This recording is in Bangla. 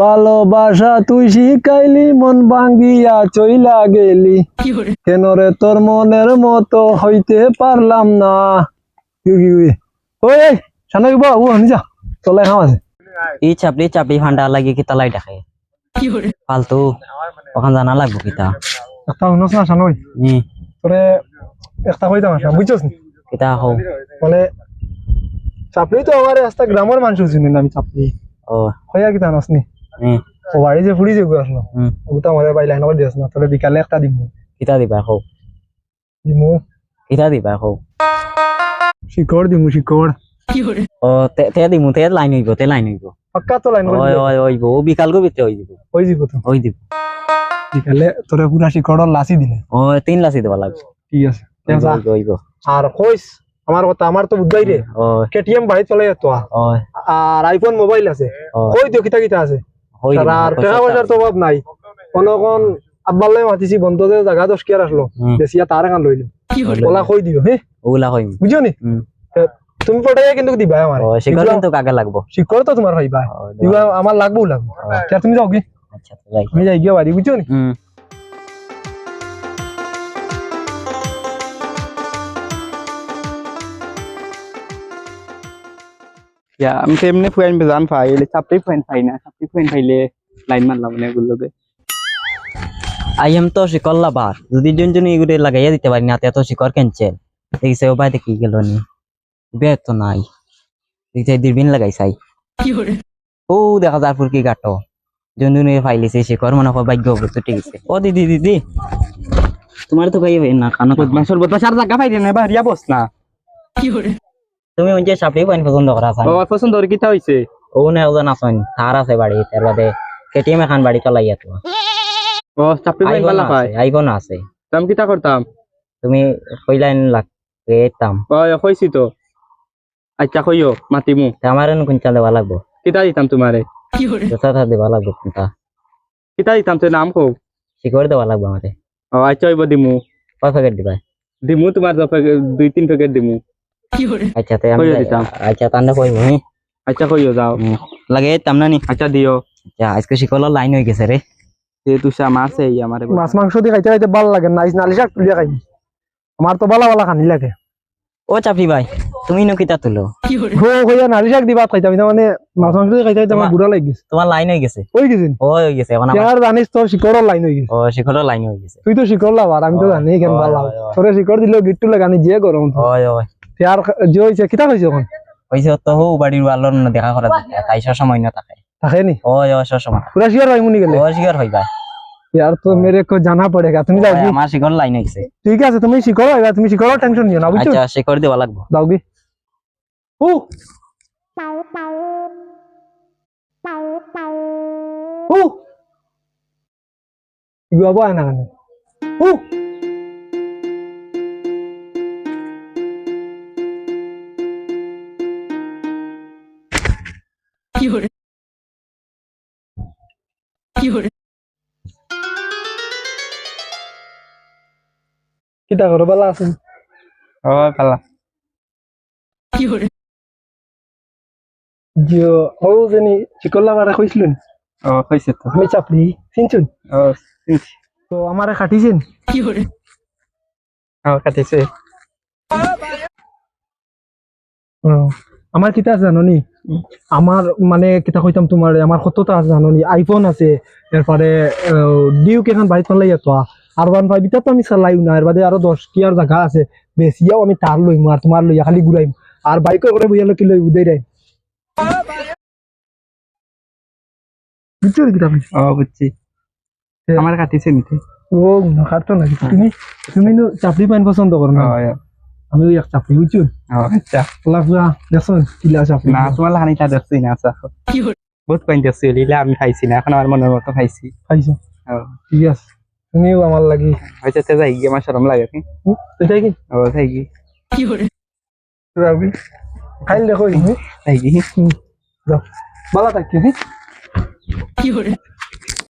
ভালোবাসা তুই শিখাইলি মন ভাঙ্গিয়া চইলা গেলি কেন রে তোর মনের মতো হইতে পারলাম না ওই সানা কি বাবু যা চলে খাওয়া আছে এই চাপড়ি চাপড়ি ফান্ডা লাগি কি তালাই দেখে ফালতু ওখান জানা লাগবো কিতা একটা শুনছ না সানই তোরে একটা কইতাম আসা বুঝছস নি কিতা হও মানে চাপড়ি তো আমার রাস্তা গ্রামের মানুষ চিনি না আমি চাপড়ি ও হইয়া কিতা নাসনি ও বাড়ি যে ফুড়ি যে আসলো ওটা আমাদের বাই লাইন করে দিস না তোরে বিকালে একটা দিমু কিতা দিবা হও দিমু কিতা দিবা হও শিকড় দিমু শিকড় ও তে দিমু তে লাইন হইব তে লাইন হইব পাক্কা তো লাইন করে ওই ওই হইব ও বিকাল গো বিতে হই দিব ওই দিব তো ওই দিব বিকালে তোরে পুরা শিকড় লাসি দিলে ও 3 লাসি দেবা লাগবে ঠিক আছে হইব আর কইস আমার কথা আমার তো বুঝাই রে কেটিএম বাড়ি চলে যেত আর আইফোন মোবাইল আছে কই দিও কিতা কিতা আছে আর টাকা পয়সার তো অভাব নাই কোন আব্বাল্লাই মাতিছি বন্ধুদের জায়গা 10 কি আসলো বেশিয়া তার গান লইলো ওলা কই দিও হ্যাঁ ওলা কই বুঝছো নি তুমি পড়াইয়া কিন্তু দিবা আমার শিকড় কিন্তু কাকে লাগবো শিকড় তো তোমার হইবা দিবা আমার লাগবো তুমি যাও কি আচ্ছা যাই আমি যাই গিয়া বাড়ি বুঝছো নি আমি তো এমনি ফুয়াইন জান পাই এলে চাপড়ি ফুয়াইন পাই না চাপড়ি ফুয়াইন পাইলে লাইন মারলাম মানে এগুলোকে আইএম তো শিকড় লাবার যদি জন এগুলো লাগাইয়া দিতে পারি না এত শিকড় ক্যান্সেল দেখছে ও বাইরে কি গেল নি বের তো নাই দেখছে দূরবীন লাগাই চাই ও দেখা যার ফুরকি গাটো জন ফাইলিছে শিকড় মনে হয় ভাগ্য অবস্থা ঠিক আছে ও দিদি দিদি তোমার তো ভাই না কানো বদমাসর বদমাস আর জায়গা পাইরে না বাহিয়া বস না তুমি ওই যে চাপড়ি পাইন পছন্দ করা আছে ও পছন্দ ওর কিটা হইছে ও না ওজন আসন তার আছে বাড়ি তার বাদে কেটিএম এখন বাড়ি চালাইয়া তো ও চাপড়ি পাইন পালা পাই আইফোন আছে আমি কিটা করতাম তুমি কইলাইন লাগবে তাম ও কইছি তো আচ্ছা কইও মাতিমু আমারে কোন চাল দেওয়া লাগবো কিটা দিতাম তোমারে যথা দেওয়া লাগবো কোনটা কিটা দিতাম তোর নাম কও শিকড় দেওয়া লাগবো আমারে ও আচ্ছা হইব দিমু কয় প্যাকেট দিবা দিমু তোমার 2-3 প্যাকেট দিমু আচ্ছা তাই আমি আচ্ছা তান্ডা কইব হ্যাঁ আচ্ছা কইও যাও লাগে তাম না নি আচ্ছা দিও আচ্ছা আজকে শিকড় লাইন হয়ে গেছে রে যেহেতু সে মারছে এই আমারে মাছ মাংস দিয়ে খাইতে খাইতে ভালো লাগে নাইস নালি শাক তুলিয়া খাই আমার তো ভালো ভালো খানি লাগে ও চাপড়ি ভাই তুমি নো কিতা তুলো হইয়া নালি শাক দিবা খাইতাম মানে মাছ মাংস দিয়ে খাইতে খাইতে আমার বুড়া লাগি গেছে তোমার লাইন হয়ে গেছে হয়ে গেছে হয়ে গেছে এখন আর জানিস তোর শিকড়ের লাইন হয়ে গেছে ও শিকড়ের লাইন হয়ে গেছে তুই তো শিকড় লাভ আর আমি তো জানি কেন ভালো তোরে শিকড় দিলেও গিট্টু লাগানি যে গরম ওই ওই আর যে হইছে কিতা হইছে এখন হইছে তো হো বাড়ির আলোর দেখা করা তাই সময় না থাকে থাকে নি ওই ওই সময় পুরা শিওর হয় মুনি গেলে ও শিকড় হইবা यार तो मेरे को जाना पड़ेगा তুমি যাওগি আমার শিকড় লাইন হইছে ঠিক আছে তুমি শিকড় হইবা তুমি শিকড় টেনশন নিও না বুঝছো আচ্ছা শিকড় দেওয়া লাগবে যাওগি ও ও ইগো আবার না কেন ও কি হরে কি হরে কিটা করো বালা আছেন ও পালা কি হরে জিও ও জানি চিকলা বারে কইছিলেন ও কইছে তো আমি চাপড়ি চিনছুন ও চিনছি তো আমারে খাটিছেন কি হরে ও কাটিছে আমার কিতা আছে জানো নি আমার মানে কিতা কইতাম তোমার আমার কতটা আছে জানো নি আইফোন আছে এরপরে ডিউক এখন বাইক চালাই তো আর 1.5 বিটা তো আমি চালাইও না এর বাদে আরো 10 কি আর জায়গা আছে বেশিয়াও আমি তার লইম আর তোমার লইয়া খালি ঘুরাইম আর বাইকের করে বইয়ালো কি লই উদয় রে বুঝছো কিতা ও বুঝছি আমার কাটিছে নিতে ও না কাটতো না তুমি তুমি নো চাপড়ি পাইন পছন্দ করো না আমি ওই এক চাপড়ি বুঝছো আচ্ছা লাগা দেখো কিলা চাপড়ি না তোমার হানিটা দেখছি না আচ্ছা বহুত পাইন দেখছি লিলা আমি খাইছি না এখন আমার মনের মতো খাইছি খাইছো ঠিক আছে তুমিও আমার লাগি হয়তো তে যাই গিয়ে আমার শরম লাগে এটাই কি ও যাই কি কি হরে রাবি খাইল দেখো যাই কি যাও বালা থাকি কি হরে